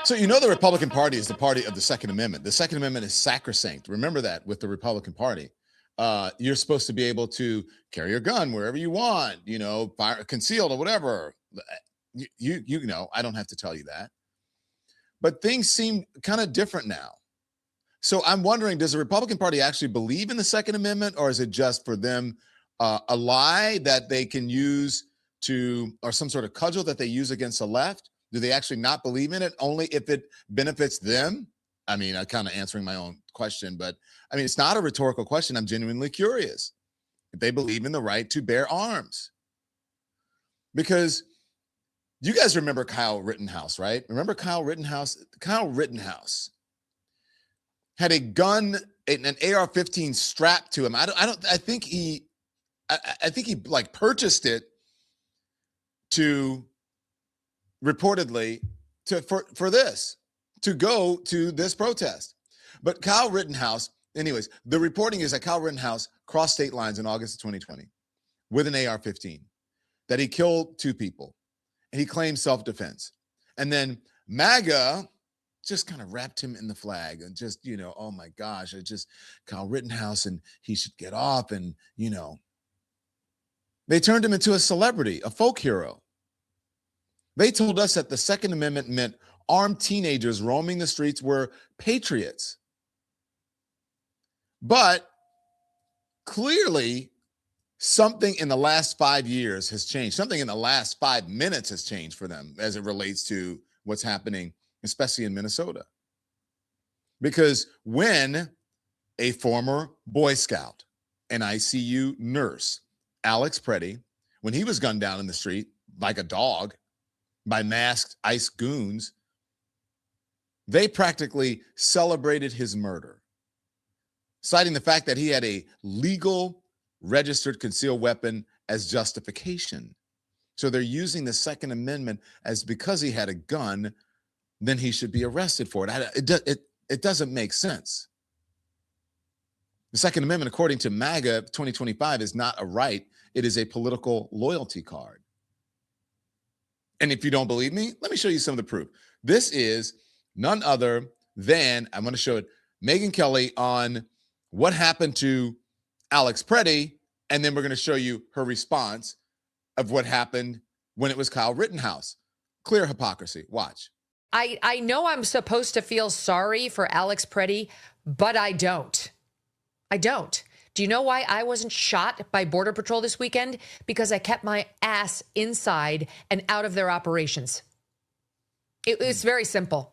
So you know the Republican Party is the party of the Second Amendment. The Second Amendment is sacrosanct. Remember that with the Republican Party. You're supposed to be able to carry your gun wherever you want, fire concealed or whatever. You know, I don't have to tell you that. But things seem kind of different now. So I'm wondering, does the Republican Party actually believe in the Second Amendment, or is it just for them a lie that they can use or some sort of cudgel that they use against the left? Do they actually not believe in it only if it benefits them? I mean, I'm kind of answering my own question, but I mean, it's not a rhetorical question. I'm genuinely curious if they believe in the right to bear arms. Because you guys remember Kyle Rittenhouse, right? Remember Kyle Rittenhouse? Kyle Rittenhouse had a gun, an AR-15 strapped to him. I think he like purchased it to reportedly for this, to go to this protest. But Kyle Rittenhouse, anyways, the reporting is that Kyle Rittenhouse crossed state lines in August of 2020 with an AR-15, that he killed 2 people, and he claimed self-defense. And then MAGA just kind of wrapped him in the flag and just, oh my gosh, it's just Kyle Rittenhouse and he should get off. And, they turned him into a celebrity, a folk hero. They told us that the Second Amendment meant armed teenagers roaming the streets were patriots. But clearly, something in the last 5 years has changed. Something in the last 5 minutes has changed for them as it relates to what's happening, especially in Minnesota. Because when a former Boy Scout, an ICU nurse, Alex Preddy, when he was gunned down in the street like a dog by masked ICE goons, they practically celebrated his murder, citing the fact that he had a legal registered concealed weapon as justification. So they're using the Second Amendment as because he had a gun, then he should be arrested for it. It doesn't make sense. The Second Amendment, according to MAGA 2025, is not a right. It is a political loyalty card. And if you don't believe me, let me show you some of the proof. This is none other than, I'm going to show it, Megyn Kelly on what happened to Alex Preddy, and then we're going to show you her response of what happened when it was Kyle Rittenhouse. Clear hypocrisy. Watch. I know I'm supposed to feel sorry for Alex Preddy, but I don't. I don't. Do you know why I wasn't shot by Border Patrol this weekend? Because I kept my ass inside and out of their operations. It was very simple.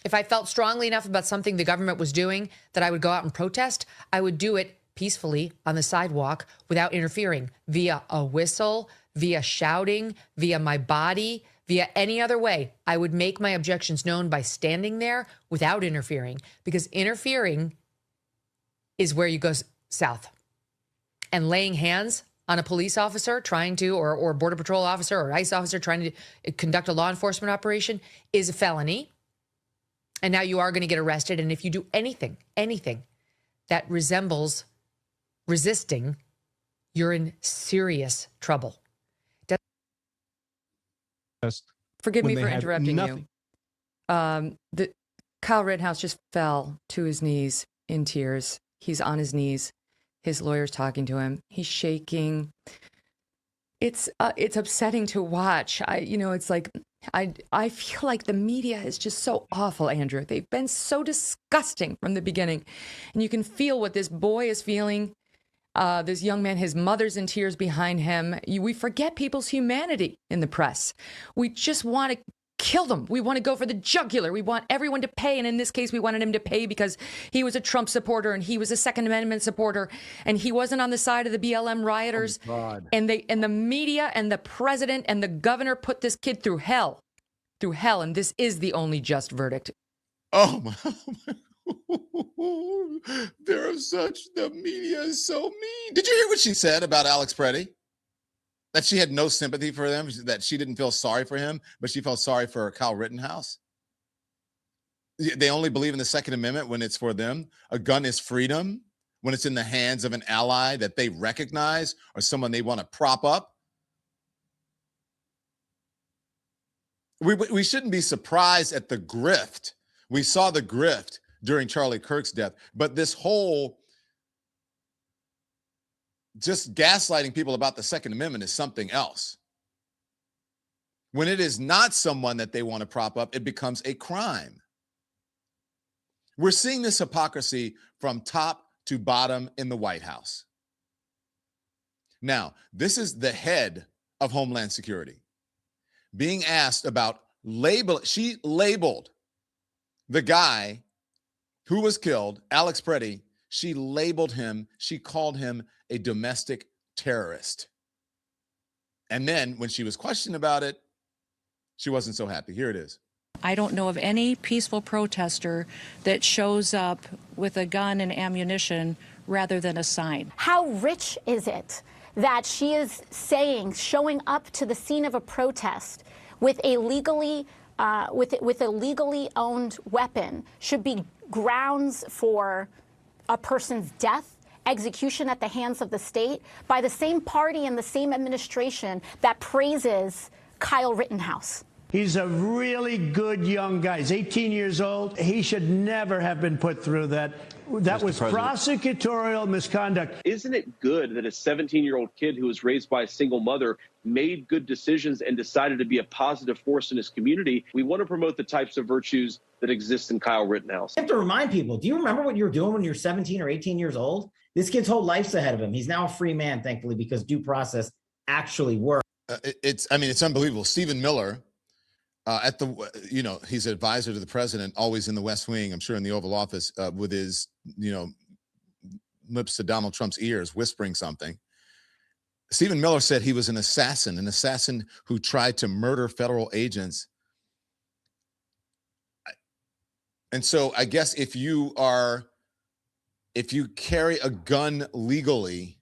If I felt strongly enough about something the government was doing that I would go out and protest, I would do it peacefully on the sidewalk without interfering, via a whistle, via shouting, via my body, via any other way. I would make my objections known by standing there without interfering, because interfering is where you go south. And laying hands on a police officer trying to, or Border Patrol officer or ICE officer trying to conduct a law enforcement operation is a felony. And now you are going to get arrested. And if you do anything that resembles resisting, you're in serious trouble. Forgive me for interrupting you. Kyle Rittenhouse just fell to his knees in tears. He's on his knees. His lawyer's talking to him. He's shaking. It's upsetting to watch. It's like I feel like the media is just so awful, Andrew. They've been so disgusting from the beginning, and you can feel what this boy is feeling. This young man, his mother's in tears behind him. We forget people's humanity in the press. We just want to kill them. We want to go for the jugular. We want everyone to pay. And in this case, we wanted him to pay because he was a Trump supporter and he was a Second Amendment supporter and he wasn't on the side of the BLM rioters. Oh, God. And the media and the president and the governor put this kid through hell. And this is the only just verdict. Oh my. The media is so mean. Did you hear what she said about Alex Preddy? That she had no sympathy for them, that she didn't feel sorry for him, but she felt sorry for Kyle Rittenhouse. They only believe in the Second Amendment when it's for them. A gun is freedom when it's in the hands of an ally that they recognize or someone they want to prop up. we shouldn't be surprised at the grift. We saw the grift during Charlie Kirk's death, but this whole just gaslighting people about the Second Amendment is something else. When it is not someone that they want to prop up, it becomes a crime. We're seeing this hypocrisy from top to bottom in the White House. Now, this is the head of Homeland Security being asked about she labeled the guy who was killed, Alex Preddy. She labeled him, she called him a domestic terrorist. And then when she was questioned about it, she wasn't so happy. Here it is. I don't know of any peaceful protester that shows up with a gun and ammunition rather than a sign. How rich is it that she is showing up to the scene of a protest with a legally owned weapon should be grounds for a person's death, execution at the hands of the state by the same party and the same administration that praises Kyle Rittenhouse. He's a really good young guy. He's 18 years old. He should never have been put through that. That was prosecutorial misconduct. Isn't it good that a 17-year-old kid who was raised by a single mother made good decisions and decided to be a positive force in his community? We want to promote the types of virtues that exist in Kyle Rittenhouse. You have to rremind people, do you remember what you were doing when you were 17 or 18 years old? This kid's whole life's ahead of him. He's now a free man, thankfully, because due process actually worked. It's unbelievable. Stephen Miller, he's an advisor to the president, always in the West Wing, I'm sure in the Oval Office, with his, lips to Donald Trump's ears, whispering something. Stephen Miller said he was an assassin who tried to murder federal agents. And so I guess if you carry a gun legally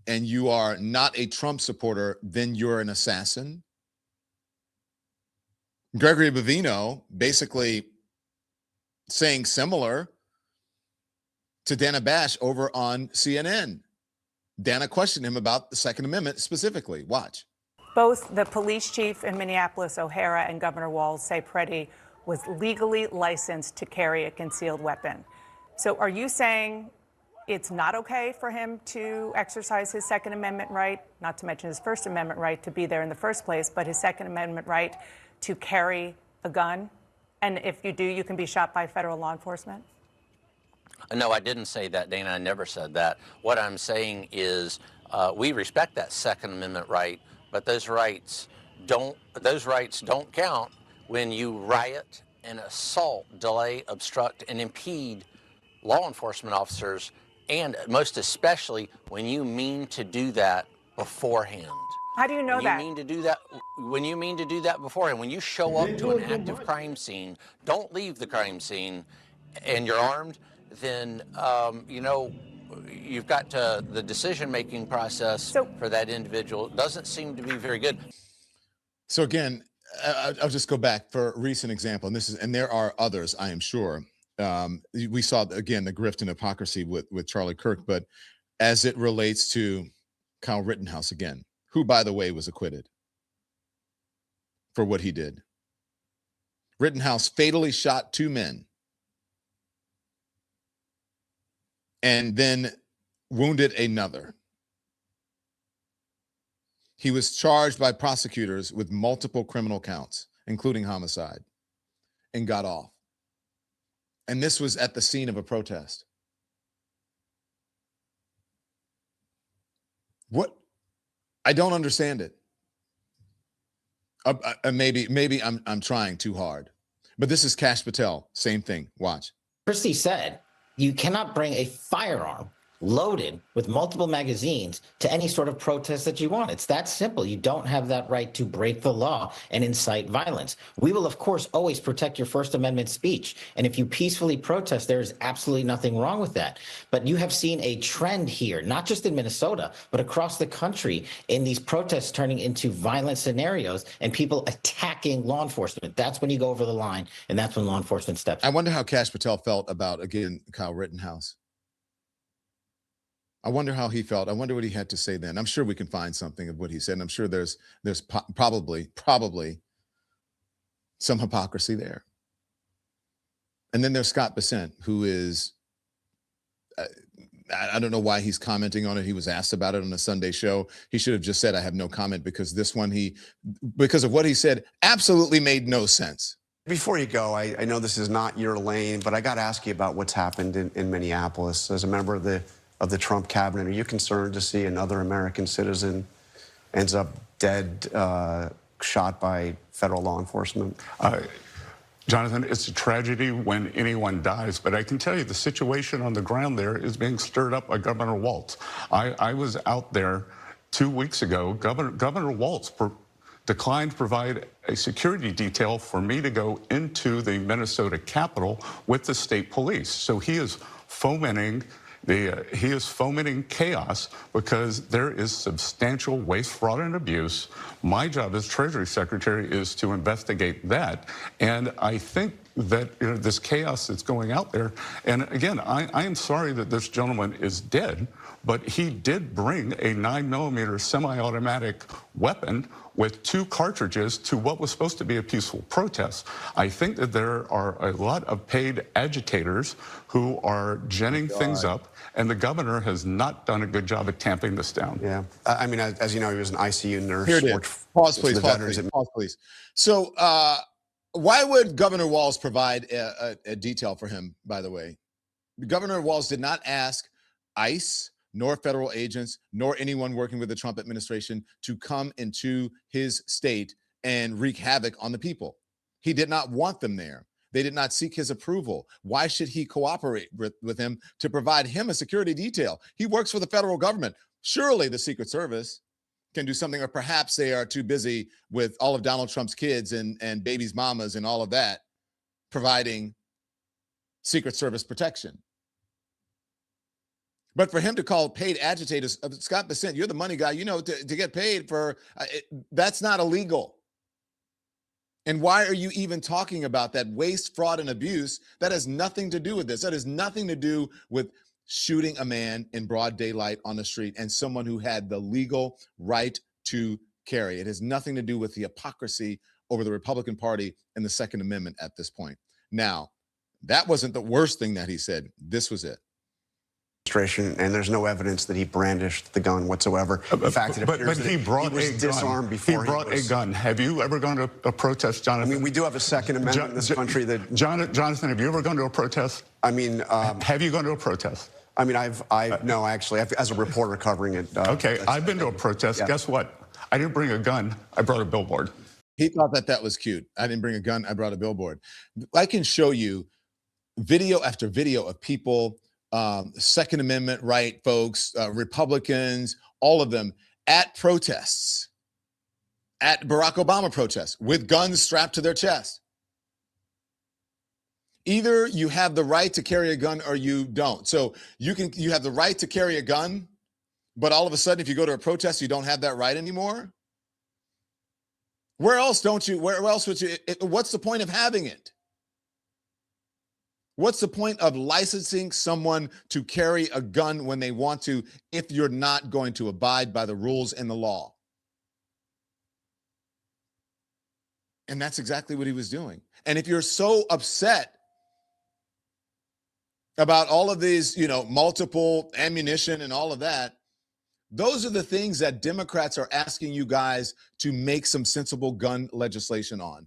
and you are not a Trump supporter, then you're an assassin. Gregory Bovino basically saying similar to Dana Bash over on CNN. Dana questioned him about the Second Amendment specifically. Watch. Both the police chief in Minneapolis, O'Hara, and Governor Walz say Preddy was legally licensed to carry a concealed weapon. So are you saying it's not okay for him to exercise his Second Amendment right, not to mention his First Amendment right to be there in the first place, but his Second Amendment right to carry a gun? And if you do, you can be shot by federal law enforcement? No, I didn't say that, Dana. I never said that. What I'm saying is we respect that Second Amendment right, but those rights don't count when you riot and assault, delay, obstruct, and impede law enforcement officers, and most especially when you mean to do that beforehand. How do you know that? When you mean to do that beforehand, when you show up to an active crime scene, don't leave the crime scene, and you're armed, then you've got the decision-making process for that individual doesn't seem to be very good. So again, I'll just go back for a recent example, and there are others, I am sure. We saw again the grift and hypocrisy with Charlie Kirk, but as it relates to Kyle Rittenhouse again, who, by the way, was acquitted for what he did. Rittenhouse fatally shot 2 men and then wounded another. He was charged by prosecutors with multiple criminal counts, including homicide, and got off. And this was at the scene of a protest. What? I don't understand it. Maybe I'm trying too hard, but this is Kash Patel. Same thing. Watch. Christie said you cannot bring a firearm loaded with multiple magazines to any sort of protest that you want. It's that simple. You don't have that right to break the law and incite violence. We will, of course, always protect your First Amendment speech. And if you peacefully protest, there is absolutely nothing wrong with that. But you have seen a trend here, not just in Minnesota, but across the country, in these protests turning into violent scenarios and people attacking law enforcement. That's when you go over the line, and that's when law enforcement steps in. I wonder how Kash Patel felt about, again, Kyle Rittenhouse. I wonder how he felt. I wonder what he had to say then. I'm sure we can find something of what he said. And I'm sure there's probably some hypocrisy there. And then there's Scott Bessent, who is, I don't know why he's commenting on it. He was asked about it on a Sunday show. He should have just said, I have no comment, because this one, because of what he said, absolutely made no sense. Before you go, I know this is not your lane, but I got to ask you about what's happened in Minneapolis. As a member of the Trump cabinet, are you concerned to see another American citizen ends up dead, shot by federal law enforcement? Jonathan, it's a tragedy when anyone dies, but I can tell you the situation on the ground there is being stirred up by Governor Walz. I was out there 2 weeks ago. Governor Walz declined to provide a security detail for me to go into the Minnesota Capitol with the state police. So he is fomenting chaos because there is substantial waste, fraud, and abuse. My job as Treasury Secretary is to investigate that. And I think that this chaos that's going out there, and again, I am sorry that this gentleman is dead, but he did bring a 9mm semi-automatic weapon with 2 cartridges to what was supposed to be a peaceful protest. I think that there are a lot of paid agitators who are ginning things up, and the governor has not done a good job at tamping this down. Yeah, I mean, as you know, he was an ICU nurse. Here it is. Pause, please. So why would Governor Walz provide a detail for him, by the way? Governor Walz did not ask ICE, nor federal agents, nor anyone working with the Trump administration to come into his state and wreak havoc on the people. He did not want them there. They did not seek his approval. Why should he cooperate with him to provide him a security detail? He works for the federal government. Surely the Secret Service can do something, or perhaps they are too busy with all of Donald Trump's kids and babies' mamas and all of that, providing Secret Service protection. But for him to call paid agitators, Scott Bessent, you're the money guy, to get paid for, that's not illegal. And why are you even talking about that waste, fraud, and abuse? That has nothing to do with this. That has nothing to do with shooting a man in broad daylight on the street and someone who had the legal right to carry. It has nothing to do with the hypocrisy over the Republican Party and the Second Amendment at this point. Now, that wasn't the worst thing that he said. This was it. And there's no evidence that he brandished the gun whatsoever. In fact, it appears that he was disarmed before he was a gun. Have you ever gone to a protest, Jonathan? I mean, we do have a Second Amendment in this country that... Jonathan, have you ever gone to a protest? I mean... have you gone to a protest? I mean, no, actually, as a reporter covering it. Okay, I've been to a protest. Yeah. Guess what? I didn't bring a gun. I brought a billboard. He thought that was cute. I didn't bring a gun. I brought a billboard. I can show you video after video of people, Second Amendment right folks, Republicans, all of them at protests, at Barack Obama protests with guns strapped to their chest. Either you have the right to carry a gun or you don't. So you have the right to carry a gun, but all of a sudden, if you go to a protest, you don't have that right anymore. Where else would you, what's the point of having it? What's the point of licensing someone to carry a gun when they want to, if you're not going to abide by the rules and the law? And that's exactly what he was doing. And if you're so upset about all of these, multiple ammunition and all of that, those are the things that Democrats are asking you guys to make some sensible gun legislation on,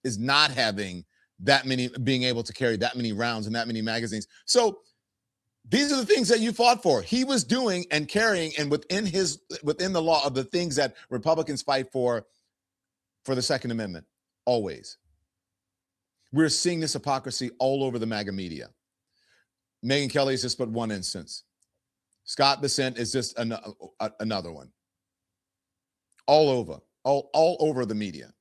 is not having that many, being able to carry that many rounds and that many magazines. So these are the things that you fought for. He was doing and carrying, and within the law of the things that Republicans fight for the Second Amendment, always. We're seeing this hypocrisy all over the MAGA media. Megyn Kelly is just but one instance. Scott Bessent is just another one. All over the media.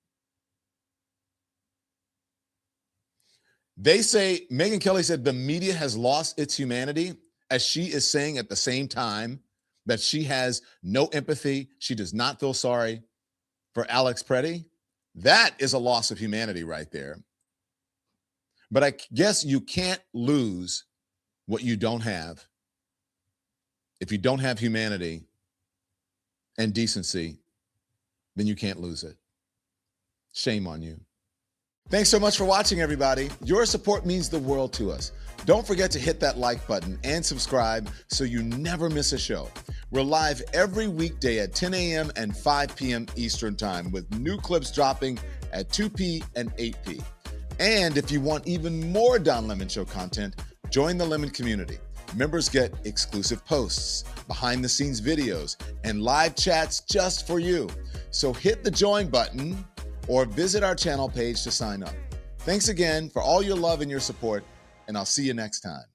They say, Megyn Kelly said the media has lost its humanity, as she is saying at the same time that she has no empathy. She does not feel sorry for Alex Preddy. That is a loss of humanity right there. But I guess you can't lose what you don't have. If you don't have humanity and decency, then you can't lose it. Shame on you. Thanks so much for watching, everybody. Your support means the world to us. Don't forget to hit that like button and subscribe so you never miss a show. We're live every weekday at 10 a.m. and 5 p.m. Eastern Time with new clips dropping at 2 p. and 8 p. And if you want even more Don Lemon Show content, join the Lemon community. Members get exclusive posts, behind-the-scenes videos, and live chats just for you. So hit the join button or visit our channel page to sign up. Thanks again for all your love and your support, and I'll see you next time.